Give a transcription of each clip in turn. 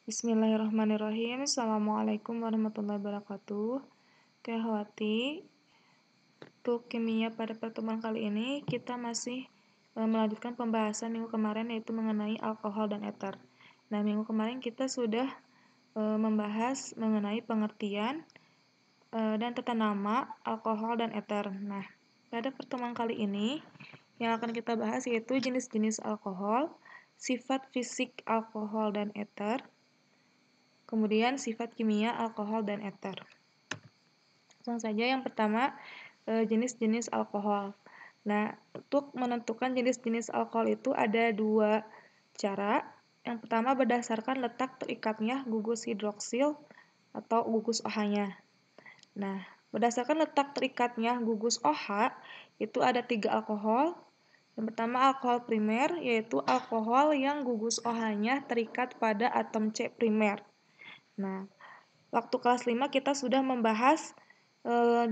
Bismillahirrahmanirrahim. Assalamualaikum warahmatullahi wabarakatuh. Oke, Ahwati, untuk kimia pada pertemuan kali ini kita masih melanjutkan pembahasan minggu kemarin yaitu mengenai alkohol dan eter. Nah, minggu kemarin kita sudah membahas mengenai pengertian dan tata nama alkohol dan eter. Nah, pada pertemuan kali ini yang akan kita bahas yaitu jenis-jenis alkohol, sifat fisik alkohol dan eter, kemudian sifat kimia alkohol dan eter. Langsung saja yang pertama, jenis-jenis alkohol. Nah, untuk menentukan jenis-jenis alkohol itu ada dua cara. Yang pertama berdasarkan letak terikatnya gugus hidroksil atau gugus OH-nya. Nah, berdasarkan letak terikatnya gugus OH, itu ada 3 alkohol. Yang pertama alkohol primer, yaitu alkohol yang gugus OH-nya terikat pada atom C primer. Nah, waktu kelas 5 kita sudah membahas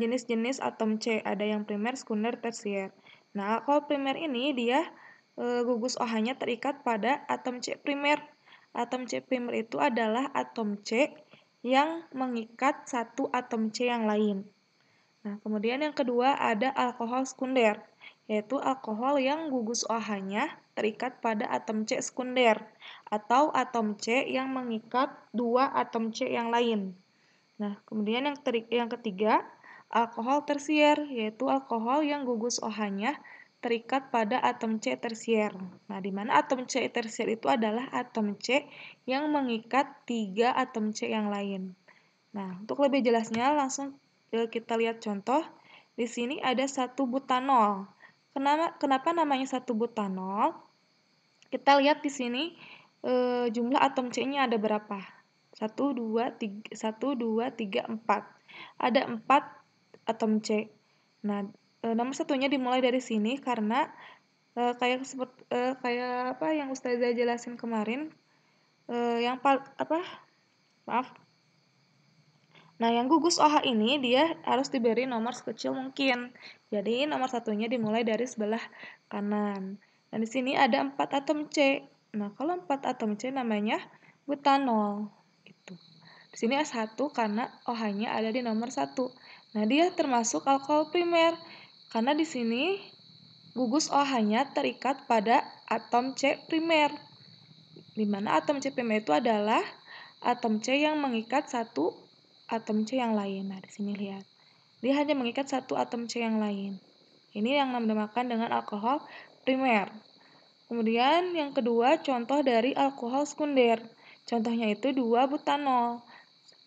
jenis-jenis atom C, ada yang primer, sekunder, tersier. Nah, alkohol primer ini dia gugus OH-nya terikat pada atom C primer. Atom C primer itu adalah atom C yang mengikat satu atom C yang lain. Nah, kemudian yang kedua ada alkohol sekunder, yaitu alkohol yang gugus OH-nya terikat pada atom C sekunder, atau atom C yang mengikat dua atom C yang lain. Nah, kemudian yang ketiga, alkohol tersier, yaitu alkohol yang gugus OH-nya terikat pada atom C tersier. Nah, di mana atom C tersier itu adalah atom C yang mengikat 3 atom C yang lain. Nah, untuk lebih jelasnya langsung kita lihat contoh. Di sini ada 1 butanol. Kenapa namanya 1 butanol? Kita lihat di sini jumlah atom C-nya ada berapa? 1, 2, 3, 1, 2, 3, 4. Ada 4 atom C. Nah, nomor satunya dimulai dari sini karena kayak apa yang Ustazah jelasin kemarin, maaf. Nah, yang gugus OH ini dia harus diberi nomor sekecil mungkin. Jadi, nomor satunya dimulai dari sebelah kanan. Dan di sini ada 4 atom C. Nah, kalau 4 atom C namanya butanol. Itu. Di sini S1 karena OH-nya ada di nomor 1. Nah, dia termasuk alkohol primer. Karena di sini gugus OH-nya terikat pada atom C primer. Di mana atom C primer itu adalah atom C yang mengikat satu atom C yang lain. Nah, di sini lihat. Dia hanya mengikat satu atom C yang lain. Ini yang dinamakan dengan alkohol primer. Kemudian yang kedua, contoh dari alkohol sekunder. Contohnya itu 2 butanol.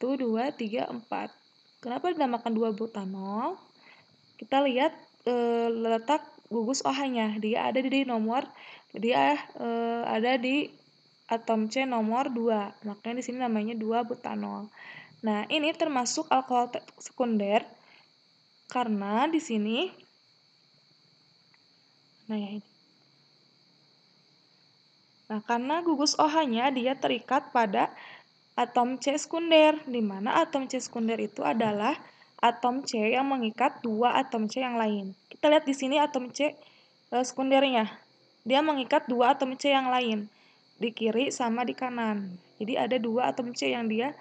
1, 2, 3, 4. Kenapa dinamakan 2 butanol? Kita lihat letak gugus OH-nya. Dia ada di atom C nomor 2. Makanya di sini namanya 2 butanol. Nah, ini termasuk alkohol sekunder karena di sini karena gugus OH-nya dia terikat pada atom C sekunder, di mana atom C sekunder itu adalah atom C yang mengikat dua atom C yang lain. Kita lihat di sini atom C sekundernya. Dia mengikat dua atom C yang lain di kiri sama di kanan. Jadi ada dua atom C yang dia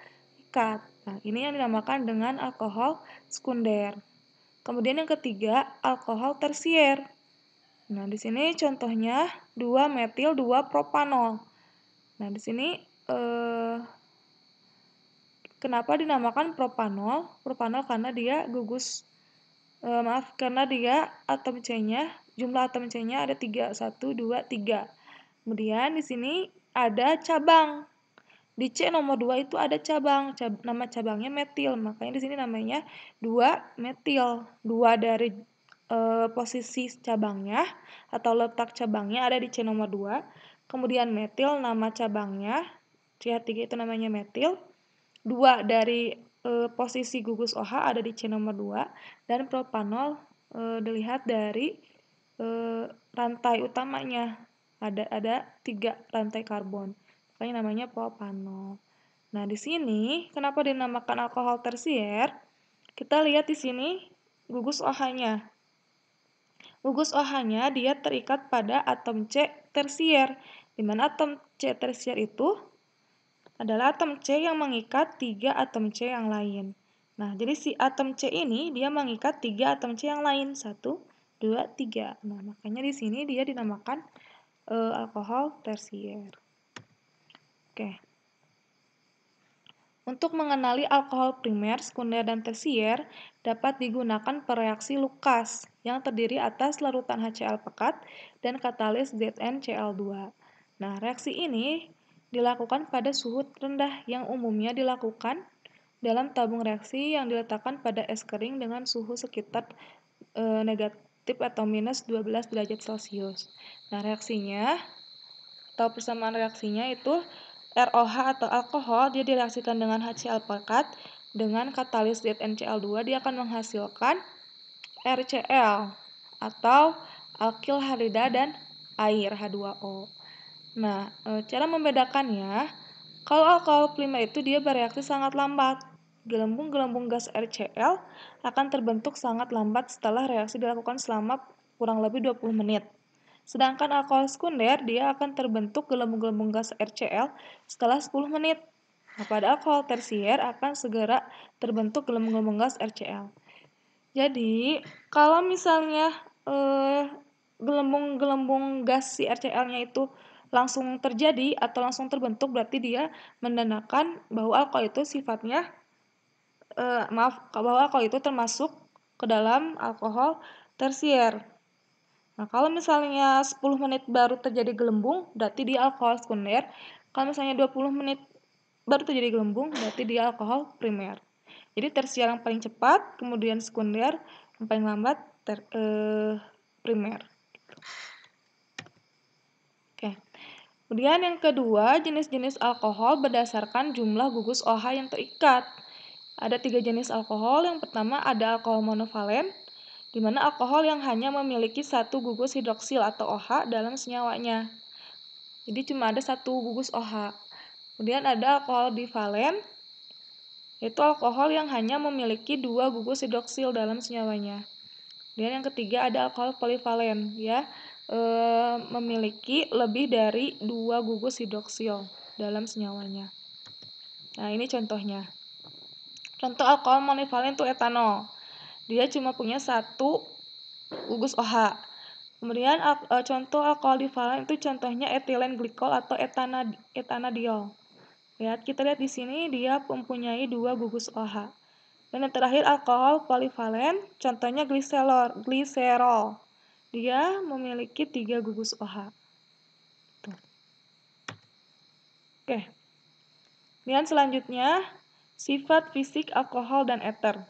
ikat. Nah, ini yang dinamakan dengan alkohol sekunder. Kemudian yang ketiga, alkohol tersier. Nah, di sini contohnya 2 metil 2 propanol. Nah, di sini kenapa dinamakan propanol? Propanol karena dia karena dia atom C-nya, jumlah atom C-nya ada 3, 1, 2, 3. Kemudian di sini ada cabang. Di C nomor 2 itu ada cabang, nama cabangnya metil, makanya di sini namanya 2 metil. 2 dari posisi cabangnya atau letak cabangnya ada di C nomor 2. Kemudian metil nama cabangnya, CH3 itu namanya metil. 2 dari posisi gugus OH ada di C nomor 2 dan propanol dilihat dari rantai utamanya. Ada 3 rantai karbon. Makanya namanya propanol. Nah, di sini kenapa dinamakan alkohol tersier? Kita lihat di sini gugus OH-nya. Gugus OH-nya dia terikat pada atom C tersier. Di mana atom C tersier itu adalah atom C yang mengikat 3 atom C yang lain. Nah, jadi si atom C ini dia mengikat 3 atom C yang lain. 1, 2, 3. Nah, makanya di sini dia dinamakan alkohol tersier. Oke. Untuk mengenali alkohol primer, sekunder, dan tersier dapat digunakan pereaksi Lucas yang terdiri atas larutan HCl pekat dan katalis ZnCl2. Nah, reaksi ini dilakukan pada suhu rendah yang umumnya dilakukan dalam tabung reaksi yang diletakkan pada es kering dengan suhu sekitar negatif atau minus 12 derajat Celcius. Nah, reaksinya atau persamaan reaksinya itu ROH atau alkohol dia direaksikan dengan HCl pekat dengan katalis ZnCl2 dia akan menghasilkan RCl atau alkil halida dan air H2O. Nah, cara membedakannya, kalau alkohol primer itu dia bereaksi sangat lambat. Gelembung-gelembung gas RCl akan terbentuk sangat lambat setelah reaksi dilakukan selama kurang lebih 20 menit. Sedangkan alkohol sekunder, dia akan terbentuk gelembung-gelembung gas RCl setelah 10 menit. Nah, pada alkohol tersier akan segera terbentuk gelembung-gelembung gas RCl. Jadi, kalau misalnya gelembung-gelembung gas si RCl-nya itu langsung terjadi atau langsung terbentuk, berarti dia menandakan bahwa alkohol itu sifatnya, bahwa alkohol itu termasuk ke dalam alkohol tersier. Nah, kalau misalnya 10 menit baru terjadi gelembung, berarti dia alkohol sekunder. Kalau misalnya 20 menit baru terjadi gelembung, berarti dia alkohol primer. Jadi tersier yang paling cepat, kemudian sekunder yang paling lambat, primer. Oke. Kemudian yang kedua, jenis-jenis alkohol berdasarkan jumlah gugus OH yang terikat. Ada 3 jenis alkohol. Yang pertama ada alkohol monovalen, di mana alkohol yang hanya memiliki satu gugus hidroksil atau OH dalam senyawanya. Jadi cuma ada satu gugus OH. Kemudian ada alkohol divalen, yaitu alkohol yang hanya memiliki 2 gugus hidroksil dalam senyawanya. Dan yang ketiga ada alkohol polivalen, ya, memiliki lebih dari 2 gugus hidroksil dalam senyawanya. Nah, ini contohnya. Contoh alkohol monivalen itu etanol. Dia cuma punya satu gugus OH. Kemudian contoh alkohol divalen itu contohnya etilen glikol atau etanadiol. Kita lihat di sini dia mempunyai 2 gugus OH. Dan yang terakhir alkohol polivalen, contohnya gliserol. Dia memiliki 3 gugus OH. Tuh. Oke. Kemudian selanjutnya sifat fisik alkohol dan eter.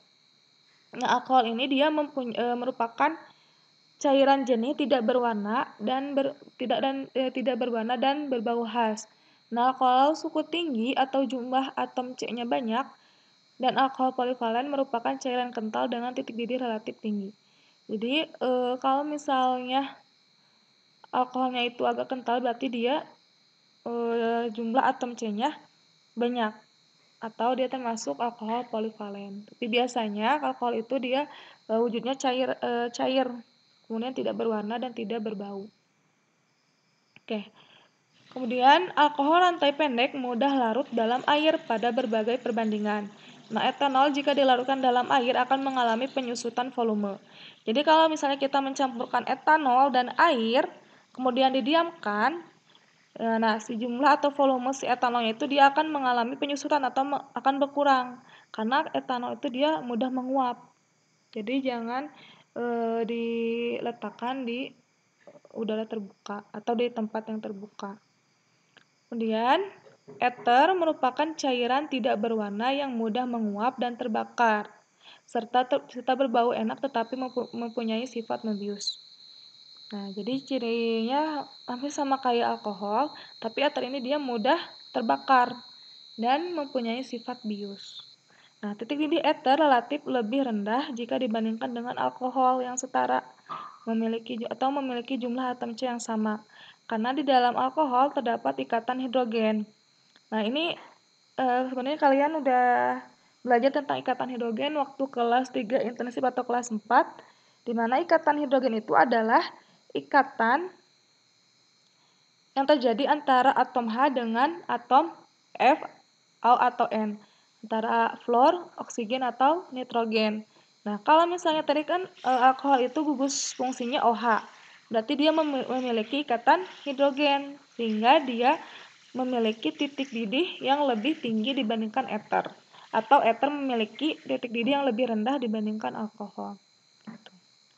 Nah, alkohol ini dia merupakan cairan jernih tidak berwarna dan tidak berwarna dan berbau khas. Nah, alkohol suhu tinggi atau jumlah atom C-nya banyak dan alkohol polivalen merupakan cairan kental dengan titik didih relatif tinggi. Jadi, kalau misalnya alkoholnya itu agak kental berarti dia jumlah atom C-nya banyak atau dia termasuk alkohol polivalen. Tapi biasanya alkohol itu dia wujudnya cair, kemudian tidak berwarna dan tidak berbau. Oke. Kemudian alkohol rantai pendek mudah larut dalam air pada berbagai perbandingan. Nah, etanol jika dilarutkan dalam air akan mengalami penyusutan volume. Jadi kalau misalnya kita mencampurkan etanol dan air, kemudian didiamkan, nah, si jumlah atau volume si etanolnya itu dia akan mengalami penyusutan atau akan berkurang karena etanol itu dia mudah menguap. Jadi jangan diletakkan di udara terbuka atau di tempat yang terbuka. Kemudian, eter merupakan cairan tidak berwarna yang mudah menguap dan terbakar, serta berbau enak tetapi mempunyai sifat membius. Nah, jadi cirinya hampir sama kayak alkohol, tapi eter ini dia mudah terbakar dan mempunyai sifat bius. Nah, titik didih eter relatif lebih rendah jika dibandingkan dengan alkohol yang setara memiliki jumlah atom C yang sama. Karena di dalam alkohol terdapat ikatan hidrogen. Nah, ini sebenarnya kalian udah belajar tentang ikatan hidrogen waktu kelas 3 intensif atau kelas 4, di mana ikatan hidrogen itu adalah ikatan yang terjadi antara atom H dengan atom F O atau N, antara fluor, oksigen, atau nitrogen. Nah, kalau misalnya tadi kan alkohol itu gugus fungsinya OH, berarti dia memiliki ikatan hidrogen, sehingga dia memiliki titik didih yang lebih tinggi dibandingkan ether, atau ether memiliki titik didih yang lebih rendah dibandingkan alkohol.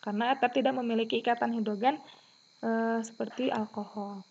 Karena ether tidak memiliki ikatan hidrogen seperti alkohol.